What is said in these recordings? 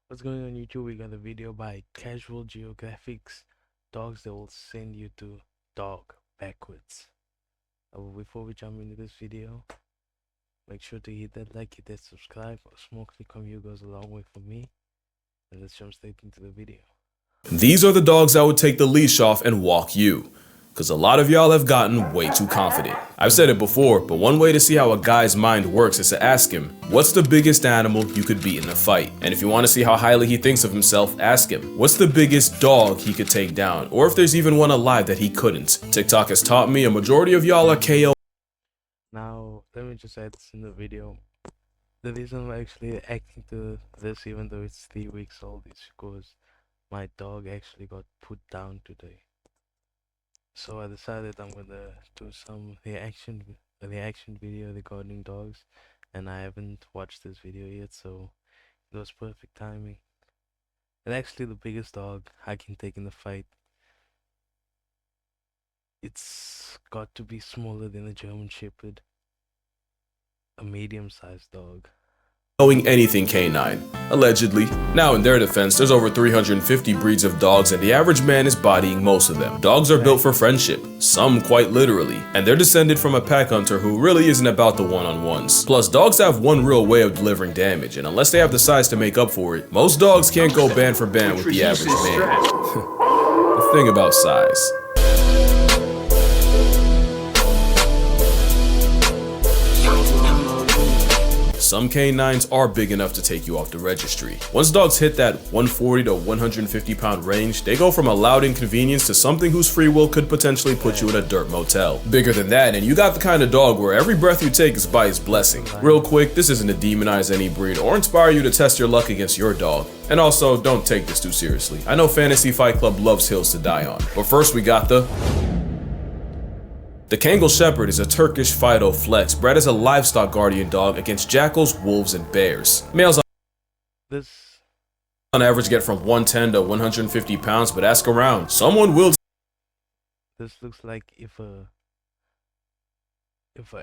What's going on YouTube? We got a video by Casual Geographics, dogs that will send you to dog backwards. Before we jump into this video, make sure to hit that like, hit that subscribe. A small click from you goes a long way for me. And let's jump straight into the video. These are the dogs I would take the leash off and walk you. Because a lot of y'all have gotten way too confident. I've said it before, but one way to see how a guy's mind works is to ask him, what's the biggest animal you could beat in a fight? And if you want to see how highly he thinks of himself, ask him, what's the biggest dog he could take down? Or if there's even one alive that he couldn't. TikTok has taught me a majority of y'all are KO. Now, let me just add this in the video. The reason I'm actually acting to this, even though it's 3 weeks old, is because my dog actually got put down today. So I decided I'm gonna do some reaction video regarding dogs, and I haven't watched this video yet, so it was perfect timing. And actually, the biggest dog I can take in the fight, it's got to be smaller than a German Shepherd, a medium-sized dog. Knowing anything canine, allegedly. Now in their defense, there's over 350 breeds of dogs and the average man is bodying most of them. Dogs are built for friendship, some quite literally, and they're descended from a pack hunter who really isn't about the one-on-ones. Plus, dogs have one real way of delivering damage, and unless they have the size to make up for it, most dogs can't go band for band with the average man. The thing about size. Some canines are big enough to take you off the registry. Once dogs hit that 140 to 150 pound range, they go from a loud inconvenience to something whose free will could potentially put you in a dirt motel. Bigger than that, and you got the kind of dog where every breath you take is by his blessing. Real quick, this isn't to demonize any breed or inspire you to test your luck against your dog. And also, don't take this too seriously. I know Fantasy Fight Club loves hills to die on. But first we got the Kangal Shepherd is a Turkish Fido flex bred as a livestock guardian dog against jackals, wolves, and bears. Males on average get from 110 to 150 pounds, but ask around. Someone will. This looks like if a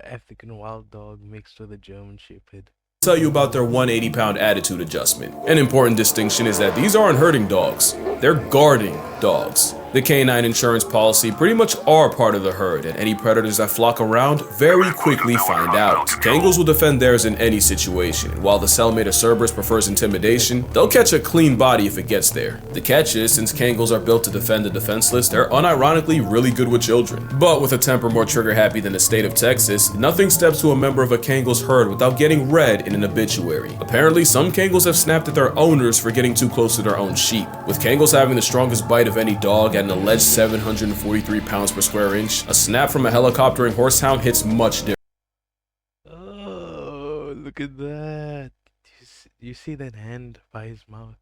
African wild dog mixed with a German Shepherd. Tell you about their 180 pound attitude adjustment. An important distinction is that these aren't herding dogs, they're guarding dogs. The canine insurance policy pretty much are part of the herd, and any predators that flock around very quickly find out. Kangals will defend theirs in any situation, and while the cellmate of Cerberus prefers intimidation, they'll catch a clean body if it gets there. The catch is, since Kangals are built to defend the defenseless, they're unironically really good with children. But with a temper more trigger-happy than the state of Texas, nothing steps to a member of a Kangal's herd without getting read in an obituary. Apparently, some Kangals have snapped at their owners for getting too close to their own sheep. With Kangals having the strongest bite of any dog at an alleged 743 pounds per square inch, a snap from a helicoptering horsehound hits much different. Oh, look at that. You see that hand by his mouth?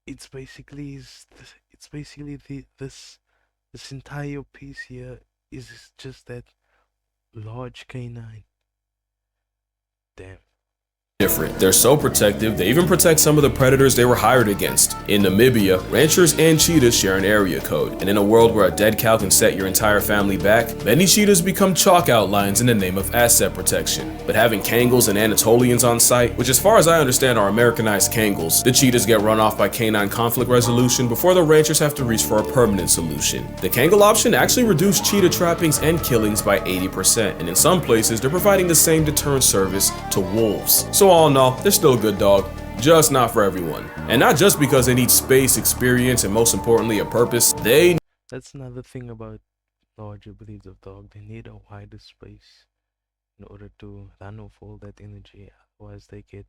It's basically this entire piece here is just that large canine. Damn. They're so protective, they even protect some of the predators they were hired against. In Namibia, ranchers and cheetahs share an area code, and in a world where a dead cow can set your entire family back, many cheetahs become chalk outlines in the name of asset protection. But having Kangals and Anatolians on site, which as far as I understand are Americanized Kangals, the cheetahs get run off by canine conflict resolution before the ranchers have to reach for a permanent solution. The Kangal option actually reduced cheetah trappings and killings by 80%, and in some places they're providing the same deterrent service to wolves. So all in all, they're still a good dog, just not for everyone. And not just because they need space, experience, and most importantly, a purpose. That's another thing about larger breeds of dog. They need a wider space in order to run off all that energy. Otherwise, they get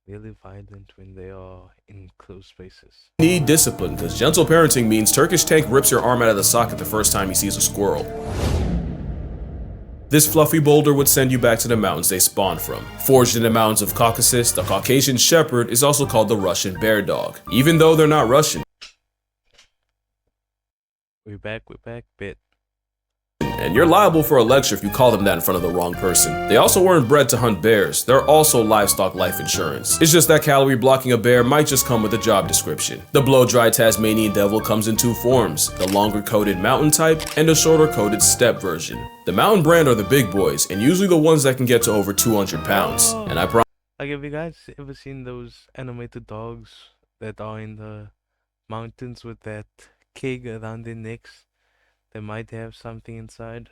really violent when they are in close spaces. Need discipline, because gentle parenting means Turkish Tank rips your arm out of the socket the first time he sees a squirrel. This fluffy boulder would send you back to the mountains they spawned from. Forged in the mountains of Caucasus, the Caucasian Shepherd is also called the Russian Bear Dog, even though they're not Russian. We're back, bit. And you're liable for a lecture if you call them that in front of the wrong person. They also weren't bred to hunt bears. They're also livestock life insurance. It's just that calorie blocking a bear might just come with a job description. The blow-dry Tasmanian Devil comes in two forms, the longer coated mountain type and the shorter coated steppe version. The mountain brand are the big boys and usually the ones that can get to over 200 pounds. And I promise Like, have you guys ever seen those animated dogs that are in the mountains with that keg around their necks? They might have something inside.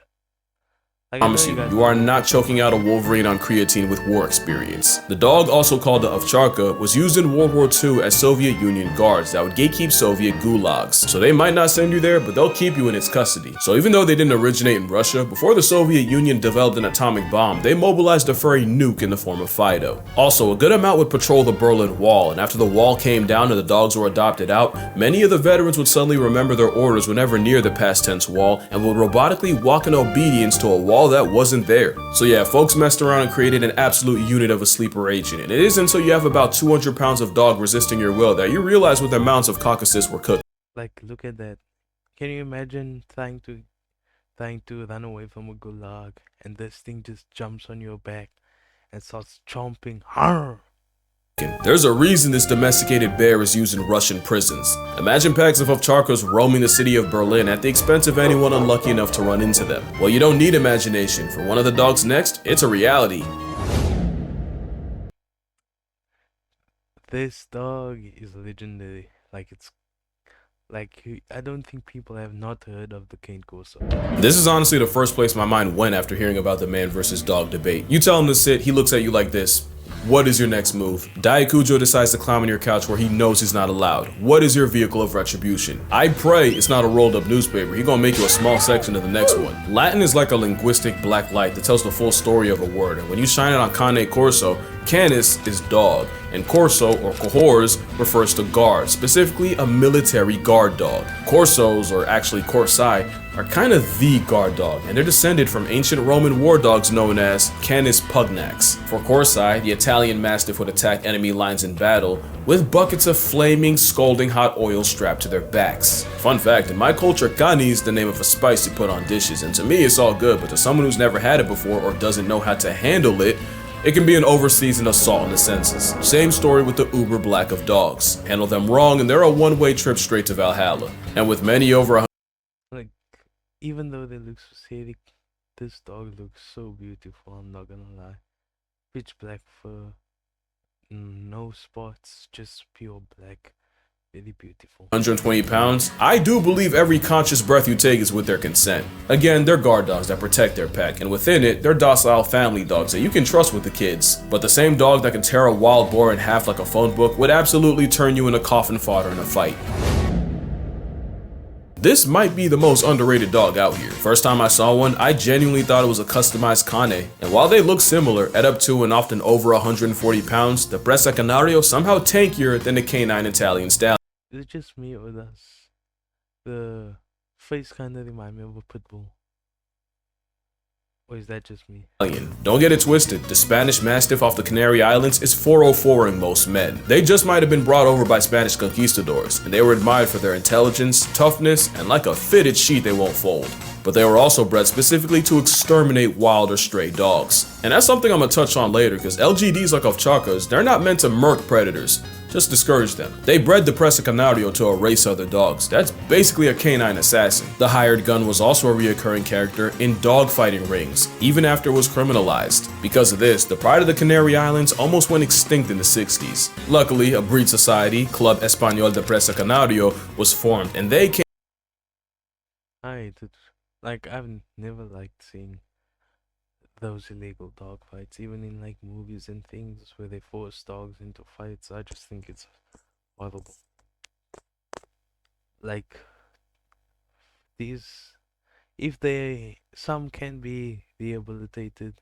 Like, I know Promise you you, guys you know are what I'm not talking choking about. out a Wolverine on creatine with war experience. The dog, also called the ovcharka, was used in World War II as Soviet Union guards that would gatekeep Soviet gulags. So they might not send you there, but they'll keep you in its custody. So even though they didn't originate in Russia, before the Soviet Union developed an atomic bomb, they mobilized a furry nuke in the form of Fido. Also, a good amount would patrol the Berlin Wall, and after the wall came down and the dogs were adopted out, many of the veterans would suddenly remember their orders whenever near the past tense wall and would robotically walk in obedience to a wall that wasn't there. So yeah, folks messed around and created an absolute unit of a sleeper agent, and it isn't until you have about 200 pounds of dog resisting your will that you realize what the amounts of Caucasus were cooking. Like, look at that. Can you imagine trying to run away from a gulag and this thing just jumps on your back and starts chomping? Harr! There's a reason this domesticated bear is used in Russian prisons. Imagine packs of ovcharkas roaming the city of Berlin at the expense of anyone unlucky enough to run into them. Well, you don't need imagination. For one of the dogs next, it's a reality. This dog is legendary. I don't think people have not heard of the Cane Corso. This is honestly the first place my mind went after hearing about the man versus dog debate. You tell him to sit, he looks at you like this. What is your next move? Daikujo decides to climb on your couch where he knows he's not allowed. What is your vehicle of retribution? I pray it's not a rolled up newspaper. He gonna make you a small section of the next one. Latin is like a linguistic black light that tells the full story of a word, and when you shine it on Cane Corso, canis is dog, and corso or cohors refers to guard, specifically a military guard dog. Corsos, or actually corsai, are kind of the guard dog, and they're descended from ancient Roman war dogs known as Canis pugnax. For corsai, the Italian mastiff would attack enemy lines in battle with buckets of flaming, scalding hot oil strapped to their backs. Fun fact, in my culture, cani is the name of a spice you put on dishes, and to me it's all good, but to someone who's never had it before or doesn't know how to handle it, it can be an overseasoned assault on the senses. Same story with the uber black of dogs. Handle them wrong and they're a one-way trip straight to Valhalla. And with many over Like, even though they look so scary, this dog looks so beautiful, I'm not gonna lie. Pitch black fur, no spots, just pure black. Really beautiful. 120 pounds, I do believe every conscious breath you take is with their consent. Again, they're guard dogs that protect their pack, and within it, they're docile family dogs that you can trust with the kids. But the same dog that can tear a wild boar in half like a phone book would absolutely turn you into coffin fodder in a fight. This might be the most underrated dog out here. First time I saw one, I genuinely thought it was a customized cane, and while they look similar at up to and often over 140 pounds, the Bressa Canario somehow tankier than the canine Italian stallion. Is it just me or does the face kinda remind me of a pit bull? Or is that just me? Don't get it twisted, the Spanish Mastiff off the Canary Islands is 404ing most men. They just might have been brought over by Spanish conquistadors, and they were admired for their intelligence, toughness, and like a fitted sheet they won't fold. But they were also bred specifically to exterminate wild or stray dogs. And that's something I'm gonna touch on later, because LGDs like ovcharkas, they're not meant to murk predators. Just discourage them. They bred the Presa Canario to erase other dogs. That's basically a canine assassin. The hired gun was also a reoccurring character in dogfighting rings, even after it was criminalized. Because of this, the pride of the Canary Islands almost went extinct in the 60s. Luckily, a breed society, Club Español de Presa Canario, was formed, and they came I've never liked seeing those illegal dog fights, even in like movies and things where they force dogs into fights. I just think it's horrible. Like these, if they some can be rehabilitated,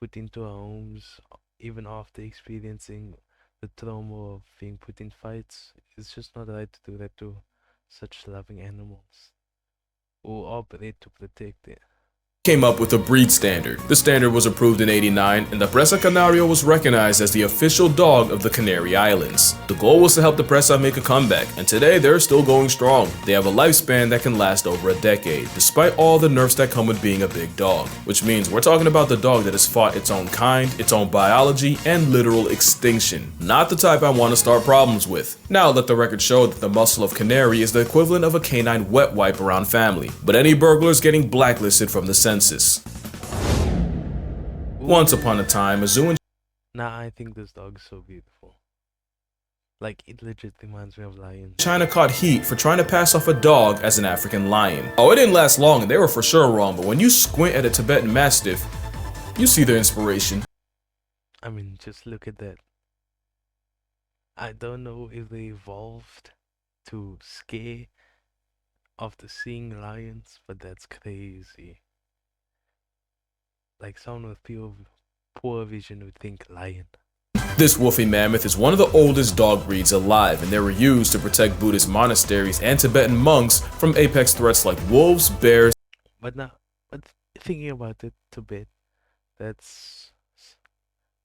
put into our homes, even after experiencing the trauma of being put in fights, it's just not right to do that to such loving animals who operate to protect it. came up with a breed standard. The standard was approved in '89, and the Presa Canario was recognized as the official dog of the Canary Islands. The goal was to help the Presa make a comeback, and today they're still going strong. They have a lifespan that can last over a decade, despite all the nerfs that come with being a big dog. Which means we're talking about the dog that has fought its own kind, its own biology, and literal extinction. Not the type I want to start problems with. Now let the record show that the muscle of Canary is the equivalent of a canine wet wipe around family, but any burglars getting blacklisted from the census. Once upon a time, a zoo in Now I think this dog is so beautiful. Like it legit reminds me of lions. China caught heat for trying to pass off a dog as an African lion. Oh, it didn't last long and they were for sure wrong, but when you squint at a Tibetan Mastiff, you see the inspiration. I mean, just look at that. I don't know if they evolved to scare after seeing lions, but that's crazy. Like someone with poor vision would think lion. This wolfie mammoth is one of the oldest dog breeds alive, and they were used to protect Buddhist monasteries and Tibetan monks from apex threats like wolves, bears, But now, but thinking about it, Tibet, that's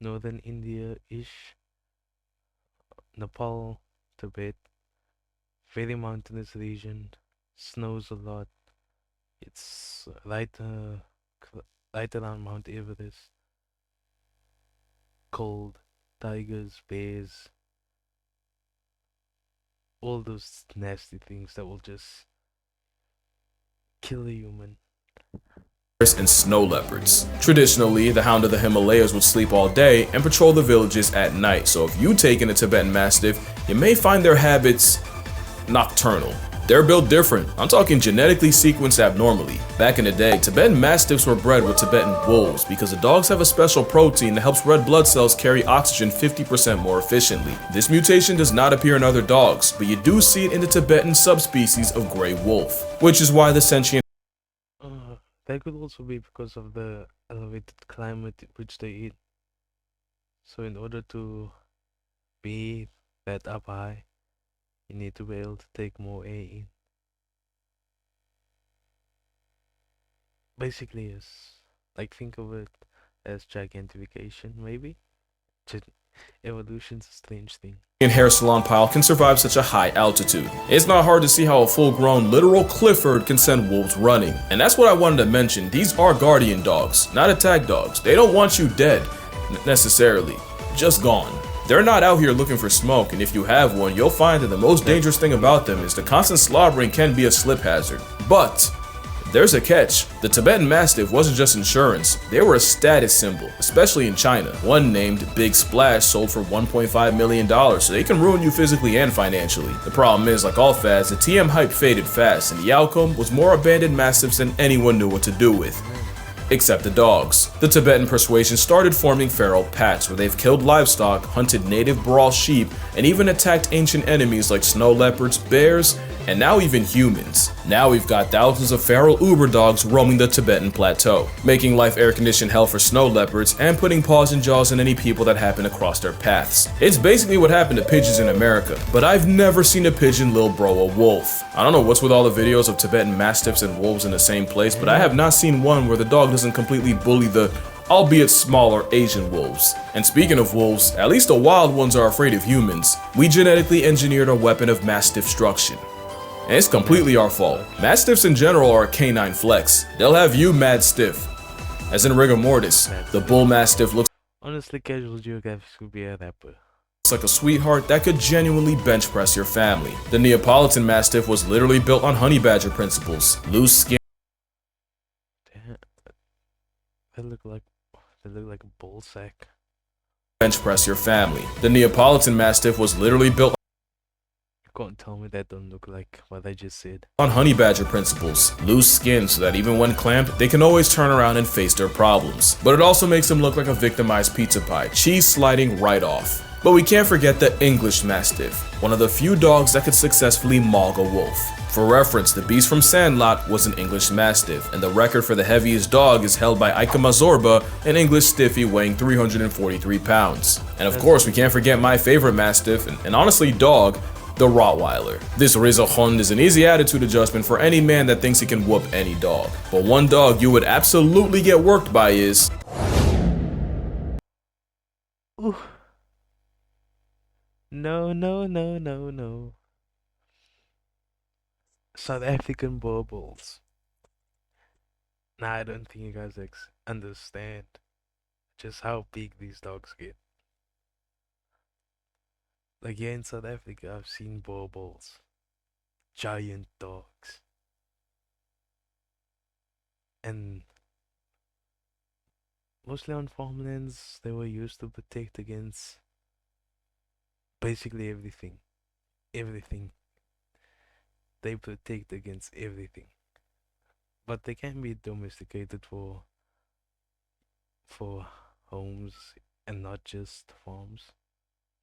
northern India-ish, Nepal, Tibet, very mountainous region, snows a lot. It's right around Mount Everest. Cold, tigers, bears, all those nasty things that will just kill a human. and snow leopards. Traditionally, the hound of the Himalayas would sleep all day and patrol the villages at night, so if you take in a Tibetan Mastiff, you may find their habits nocturnal. They're built different. I'm talking genetically sequenced abnormally. Back in the day, Tibetan Mastiffs were bred with Tibetan wolves because the dogs have a special protein that helps red blood cells carry oxygen 50% more efficiently. This mutation does not appear in other dogs, but you do see it in the Tibetan subspecies of gray wolf, which is why the sentient That could also be because of the elevated climate which they eat. So in order to be that up high, you need to be able to take more air in. Basically, yes. Like think of it as gigantification, maybe. Evolution's a strange thing. hair salon pile can survive such a high altitude. It's not hard to see how a full-grown literal Clifford can send wolves running. And that's what I wanted to mention. These are guardian dogs, not attack dogs. They don't want you dead, necessarily. Just gone. They're not out here looking for smoke, and if you have one, you'll find that the most dangerous thing about them is the constant slobbering can be a slip hazard. But there's a catch. The Tibetan Mastiff wasn't just insurance, they were a status symbol, especially in China. One named Big Splash sold for $1.5 million, so they can ruin you physically and financially. The problem is, like all fads, the TM hype faded fast, and the outcome was more abandoned Mastiffs than anyone knew what to do with. Except the dogs. The Tibetan persuasion started forming feral packs where they've killed livestock, hunted native Baral sheep, and even attacked ancient enemies like snow leopards, bears, and now even humans. Now we've got thousands of feral Uber dogs roaming the Tibetan plateau, making life air-conditioned hell for snow leopards and putting paws and jaws in any people that happen to cross their paths. It's basically what happened to pigeons in America, but I've never seen a pigeon lil bro a wolf. I don't know what's with all the videos of Tibetan Mastiffs and wolves in the same place, but I have not seen one where the dog doesn't completely bully the albeit smaller Asian wolves. And speaking of wolves, at least the wild ones are afraid of humans. We genetically engineered a weapon of mass destruction. And it's completely our fault. Mastiffs in general are a canine flex. They'll have you mad stiff. As in rigor mortis, the bull mastiff looks Honestly, casual Geographic would be a rapper. like a sweetheart that could genuinely bench press your family. The Neapolitan Mastiff was literally built on honey badger principles. Loose skin, Damn, they look like a bull sack. bench press your family. The Neapolitan Mastiff was literally built You can't tell me that don't look like what I just said. on honey badger principles. Loose skin so that even when clamped, they can always turn around and face their problems. But it also makes them look like a victimized pizza pie, cheese sliding right off. But we can't forget the English Mastiff, one of the few dogs that could successfully maul a wolf. For reference, the beast from Sandlot was an English Mastiff, and the record for the heaviest dog is held by Ika Mazorba, an English Stiffy weighing 343 pounds. And of course, we can't forget my favorite Mastiff, and honestly dog, the Rottweiler. This Rizzohund is an easy attitude adjustment for any man that thinks he can whoop any dog. But one dog you would absolutely get worked by is... Ooh. No, no, no, no, no. South African baubles. Nah, I don't think you guys understand just how big these dogs get. Like here in South Africa, I've seen baubles, giant dogs, and mostly on farmlands, they were used to protect against basically everything. Everything. They protect against everything. But they can be domesticated for homes and not just farms.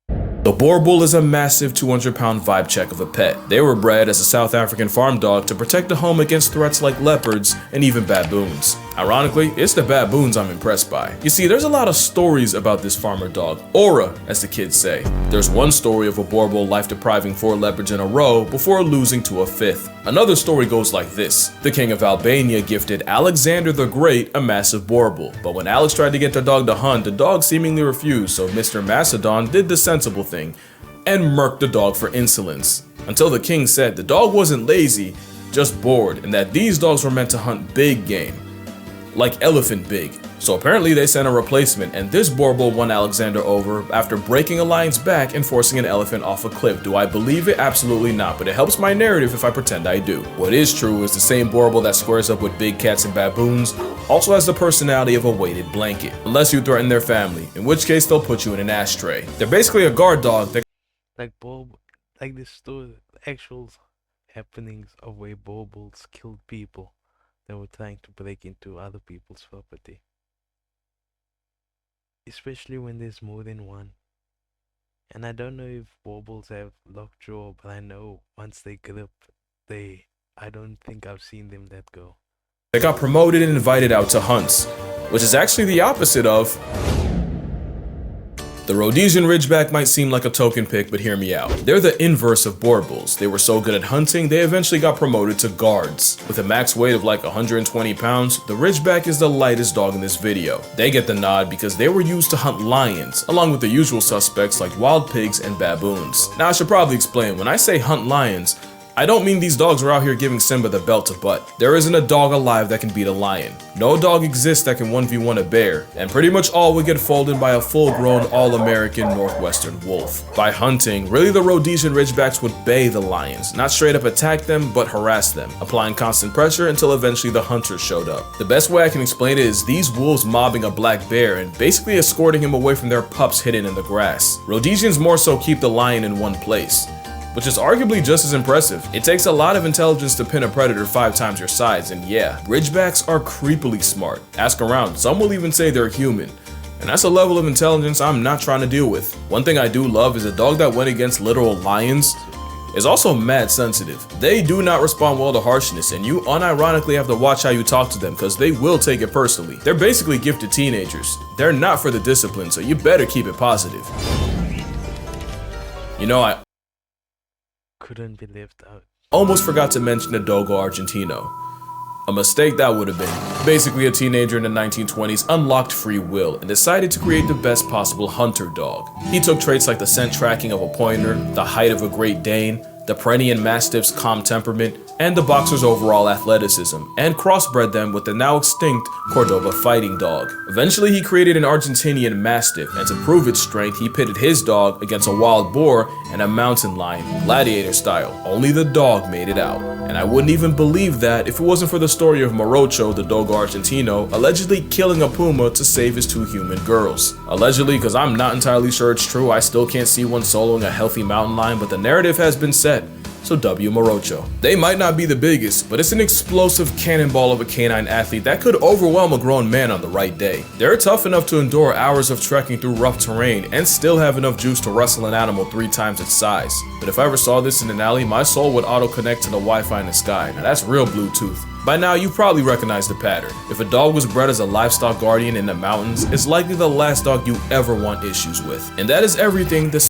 The boar bull is a massive 200-pound vibe check of a pet. They were bred as a South African farm dog to protect the home against threats like leopards and even baboons. Ironically, it's the baboons I'm impressed by. You see, there's a lot of stories about this farmer dog, aura, as the kids say. There's one story of a boar bull life-depriving 4 leopards in a row before losing to a 5th. Another story goes like this. The king of Albania gifted Alexander the Great a massive boar bull, but when Alex tried to get the dog to hunt, the dog seemingly refused, so Mr. Macedon did the sensible thing and murked the dog for insolence. Until the king said the dog wasn't lazy, just bored, and that these dogs were meant to hunt big game, like elephant big. So apparently they sent a replacement, and this boar bull won Alexander over after breaking a lion's back and forcing an elephant off a cliff. Do I believe it? Absolutely not, but it helps my narrative if I pretend I do. What is true is the same boar bull that squares up with big cats and baboons also has the personality of a weighted blanket, unless you threaten their family, in which case they'll put you in an ashtray. They're basically a guard dog that Like like the story, actual happenings of where boar bulls killed people that were trying to break into other people's property. Especially when there's more than one. And I don't know if boar bulls have lockjaw, but I know once they grip, I don't think I've seen them let go. got promoted and invited out to hunts, which is actually the opposite of. The Rhodesian Ridgeback might seem like a token pick, but hear me out. They're the inverse of boar bulls. They were so good at hunting, they eventually got promoted to guards. With a max weight of like 120 pounds, the Ridgeback is the lightest dog in this video. They get the nod because they were used to hunt lions, along with the usual suspects like wild pigs and baboons. Now I should probably explain, when I say hunt lions, I don't mean these dogs are out here giving Simba the belt to butt. There isn't a dog alive that can beat a lion. No dog exists that can 1v1 a bear, and pretty much all would get folded by a full-grown all-American Northwestern wolf. By hunting, really the Rhodesian Ridgebacks would bay the lions, not straight up attack them, but harass them, applying constant pressure until eventually the hunters showed up. The best way I can explain it is these wolves mobbing a black bear and basically escorting him away from their pups hidden in the grass. Rhodesians more so keep the lion in one place, which is arguably just as impressive. It takes a lot of intelligence to pin a predator 5 times your size, and yeah, Ridgebacks are creepily smart. Ask around, some will even say they're human. And that's a level of intelligence I'm not trying to deal with. One thing I do love is a dog that went against literal lions is also mad sensitive. They do not respond well to harshness, and you unironically have to watch how you talk to them because they will take it personally. They're basically gifted teenagers. They're not for the discipline, so you better keep it positive. You know, I Couldn't be left out. almost forgot to mention the Dogo Argentino. A mistake that would have been. Basically, a teenager in the 1920s unlocked free will and decided to create the best possible hunter dog. He took traits like the scent tracking of a pointer, the height of a Great Dane, the Pyrenean Mastiff's calm temperament, and the boxer's overall athleticism, and crossbred them with the now extinct Cordoba fighting dog. Eventually, he created an Argentinian Mastiff, and to prove its strength, he pitted his dog against a wild boar and a mountain lion, gladiator style. Only the dog made it out. And I wouldn't even believe that if it wasn't for the story of Morocho, the Dogo Argentino, allegedly killing a puma to save his 2 human girls. Allegedly, because I'm not entirely sure it's true. I still can't see one soloing a healthy mountain lion, but the narrative has been set. So W Morocho. They might not be the biggest, but it's an explosive cannonball of a canine athlete that could overwhelm a grown man on the right day. They're tough enough to endure hours of trekking through rough terrain and still have enough juice to wrestle an animal 3 times its size. But if I ever saw this in an alley, my soul would auto-connect to the Wi-Fi in the sky. Now that's real Bluetooth. By now, you probably recognize the pattern. If a dog was bred as a livestock guardian in the mountains, it's likely the last dog you ever want issues with. And that is everything this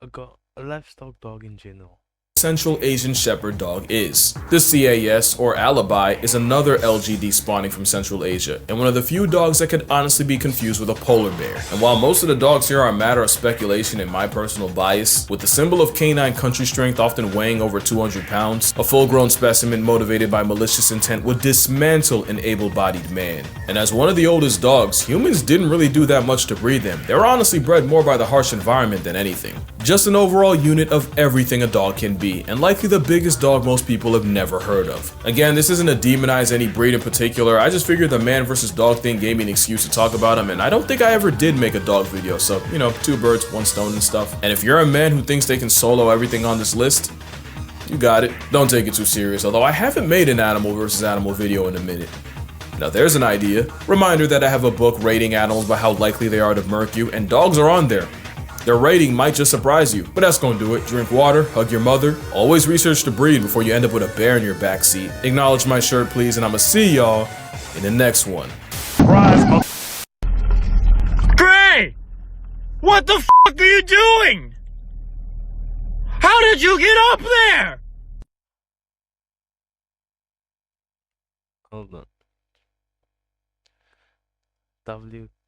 A livestock dog in general. Central Asian Shepherd dog is. The CAS, or Alibi, is another LGD spawning from Central Asia, and one of the few dogs that could honestly be confused with a polar bear. And while most of the dogs here are a matter of speculation and my personal bias, with the symbol of canine country strength often weighing over 200 pounds, a full-grown specimen motivated by malicious intent would dismantle an able-bodied man. And as one of the oldest dogs, humans didn't really do that much to breed them. They were honestly bred more by the harsh environment than anything. Just an overall unit of everything a dog can be. free, and likely the biggest dog most people have never heard of. Again, this isn't to demonize any breed in particular, I just figured the man versus dog thing gave me an excuse to talk about him, and I don't think I ever did make a dog video, so, you know, 2 birds, 1 stone and stuff. And if you're a man who thinks they can solo everything on this list, you got it. Don't take it too serious, although I haven't made an animal versus animal video in a minute. Now there's an idea. Reminder that I have a book rating animals by how likely they are to murk you, and dogs are on there. Their rating might just surprise you, but that's gonna do it. Drink water, hug your mother, always research the breed before you end up with a bear in your backseat. Acknowledge my shirt, please, and I'ma see y'all in the next one. Gray! What the fuck are you doing? How did you get up there? Hold on.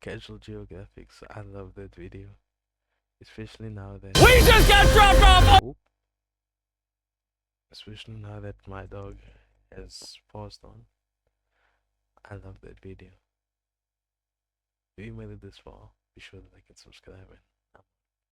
Casual Geographic. So I love that video. Especially now that We just got dropped off! Oop. Especially now that my dog has passed on. I love that video. If you made it this far, be sure to like and subscribe.